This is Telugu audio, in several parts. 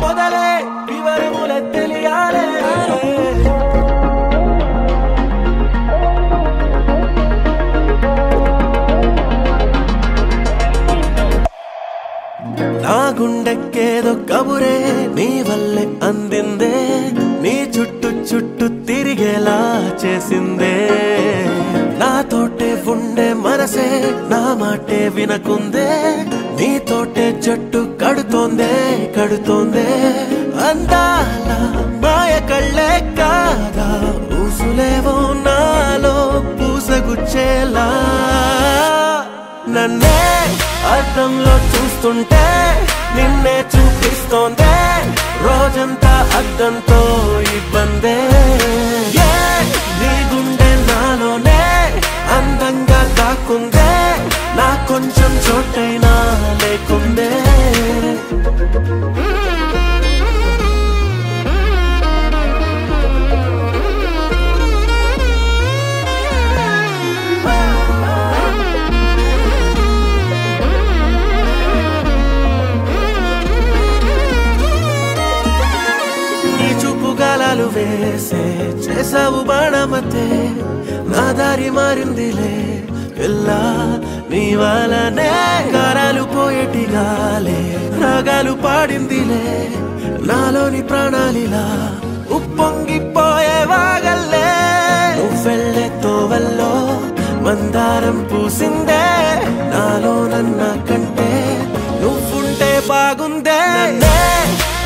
మొదలే వివరముల తెలియాలే నా గుండెక్కేదో కబురే నీ వల్లే అందిందే నీ చుట్టూ చుట్టూ తిరిగేలా చేసిందే నాతోటే ఉండే మనసే నా మాటే వినకుందే నీతోటే జట్టు కడుతోందే అందాల మాయ కళ్ళే కాదా ఊసులేవో నాలో పూసగుచ్చేలా నన్నే అద్దంలో చూస్తుంటే నిన్నే చూపిస్తోందే రోజంతా అద్దంతో ఇబ్బందే నీ గుండె నాలోనే అందంగా దాక్కుందే నా కొంచెం చోటైనా లేకుందే గాలాలు వేసే చేసావు బాణమతే నా దారి మారిందిలే పిల్ల నీ వలనే గారాలు పోయేటి గాలే రాగాలు పాడిందిలే నాలోని ప్రాణాలిలా ఉప్పొంగిపోయే వాగల్లే నువ్వెళ్ళే తోవల్లో మందారం పూసిందే నాలో నన్న కంటే నువ్వుంటే బాగుందే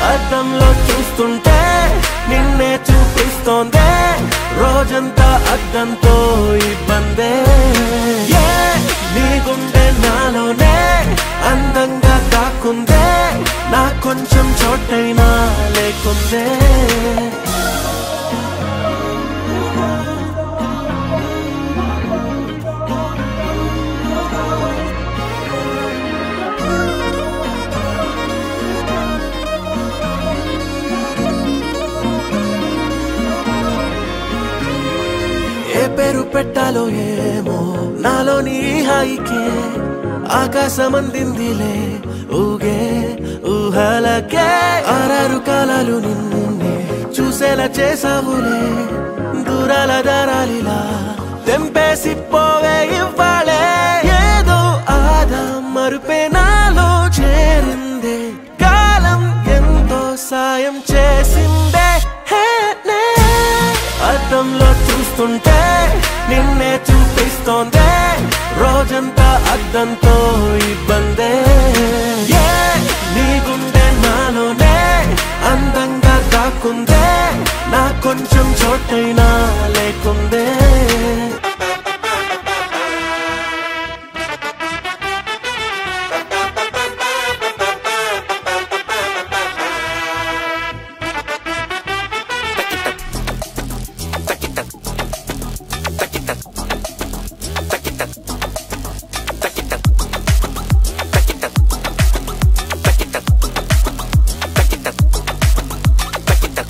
అద్దంలో చూస్తుంటే నిన్నే చూపిస్తోందే రోజంతా అద్దంతో ఇబ్బందే నీ గుండె నాలోనే అందంగా దాక్కుందే నా కొంచెం చోటైనా లేకుందే పేరు పెట్టాలో ఏమో నాలోని హాయికే ఆకాశం అందిందిలే ఊగే ఊహలకే ఆరారు కాలాలు నిన్నే చూసేలా చేసావులే దూరాల దారాలిలా తెంపేసి పోవే ఇవ్వాలే ఏదో ఆదా మరుపే నాలో చేరిందే కాలం ఎంతో సాయం చేసిందే అద్దంలో చూస్తుంటే నిన్నే చూపిస్తోందే రోజంతా అద్దంతో ఇబ్బందే నీ గుండె నాలోనే అందంగా దాక్కుందే నా కొంచెం చోటైనా లేకుందే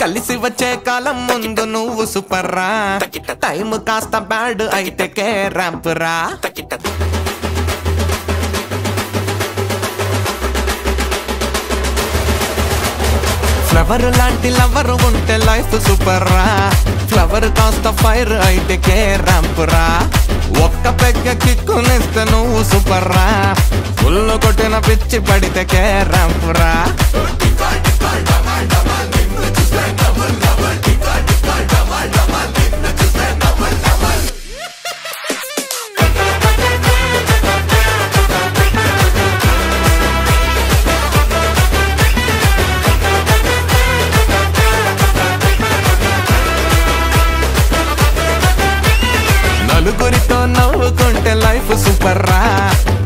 కలిసి వచ్చే కాలం ముందు నువ్వు సూపర్ రా టైం కాస్త బ్యాడ్ అయితే కే ర్యాంప్ రా ఫ్లవర్ లాంటి లవర్ ఉంటే లైఫ్ సూపర్ రా ఫ్లవర్ కాస్త ఫైర్ అయితే కే ర్యాంప్ రా ఒక్క పెగ్గ కిక్కునిస్తే నువ్వు సూపర్ రా ఫుల్ కొట్టిన పిచ్చి పడితే కే ర్యాంప్ రా నలుగురితో నవ్వుకుంటే లైఫ్ సూపర్ రా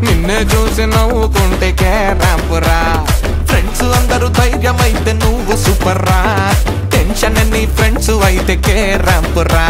నిన్నే చూసి నవ్వుకుంటే కే ర్యాంప్ రా ఫ్రెండ్స్ అందరూ ధైర్యం అయితే నువ్వు సూపర్ రా టెన్షన్ నీ ఫ్రెండ్స్ అయితే కే ర్యాంప్ రా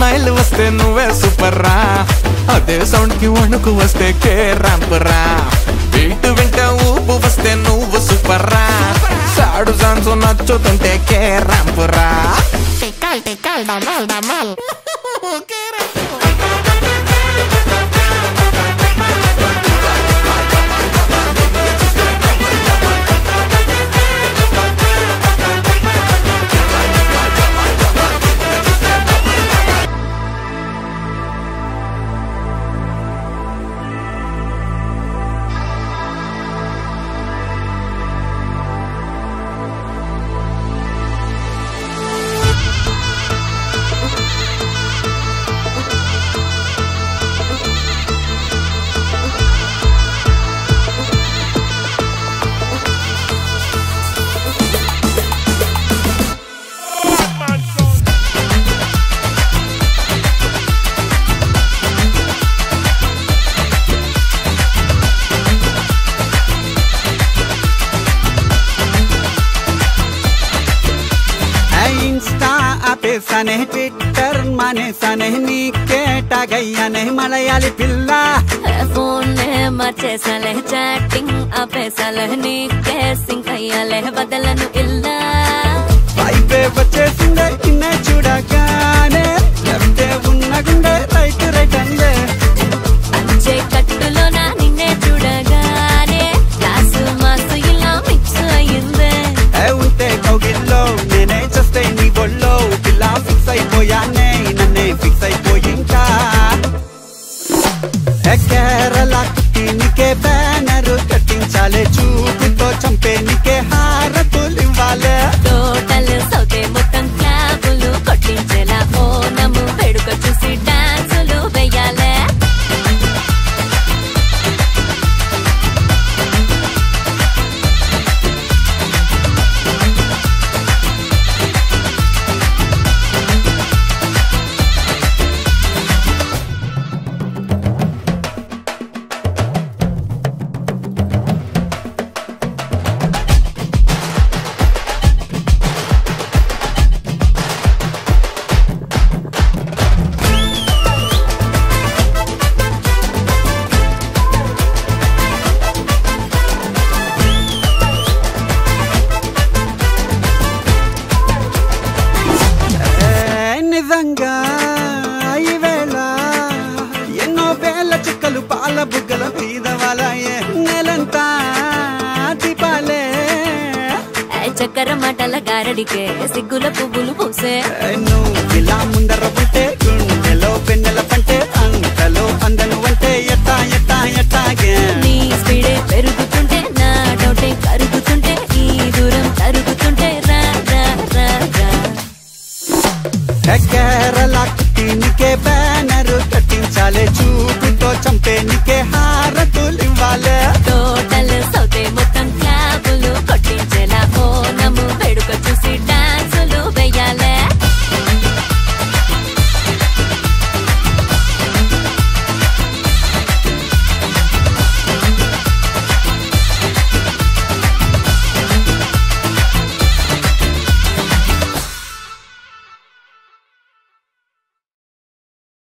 స్మైల్ వస్తే నువ్వే సూపర్ రా, అదే సౌండ్ కి వణుకు వస్తే కే ర్యాంప్ రా, బీట్ వింటే ఊపు వస్తే నువ్వు సూపర్ రా, సాడు సాన్స్ నచ్చుతుంటే కే ర్యాంప్ రా. సనే ట్విట్టర్ మానే సనే నీకే టాగయ్యానే మలయాళి పిల్ల, ఫోన్ మార్చేసాలే చాటింగ్ ఆపేసాలే నీకే సింక్ అయ్యాలే వదలను ఇల్లా, వైపే వచ్చేసిందే నిన్నే చూడగానే, లెఫ్టే ఉన్న గుండె రైట్ రైట్ అందే, అంచే కట్టులోనా నిన్నే చూడగానే క్లాసు మాసు ఇలా మిక్స్ అయ్యిందే, ఉంటే కౌగిల్లో నేనే చేస్తే నీ బొల్లో పిల్ల ఫిక్స్ అయిపోయానే నన్నే ఫిక్స్ అయిపోయింకా, కేరళ కుట్టి నీకే బ్యానరు కట్టించాలే, చూపుతో చంపే నీకే హారతులు ఇవ్వాలే, టోటల్ సౌతే మొత్తం క్లాబులు కొట్టించేలా ఓనము వేడుక చూసి డాన్సులు వెయ్యాలే, నిజంగా ఈవేళ ఎన్నో వేల చుక్కలు పాల బుగ్గల మీద వాలాయే, నెలంతా దీపాలే, చక్కెర మాటల గారడికే సిగ్గుల పువ్వులు పూసే, నువ్వు ఇలా ముందర ఉంటే గుండెలో పెన్నెల పంటే, అంతలో అందను అంటే ఎట్టా ఎట్టా ఎట్టాగే, నీ స్పీడే పెరుగుతుంటే నా డౌటే కరుగుతుంటే ఈ దూరం తరుగుతుంటే రా రా రా రా, కేరళ కుట్టి నీకే బ్యానరు కట్టించాలే, చూపుతో చంపే నీకే హారతులు ఇవ్వాలే.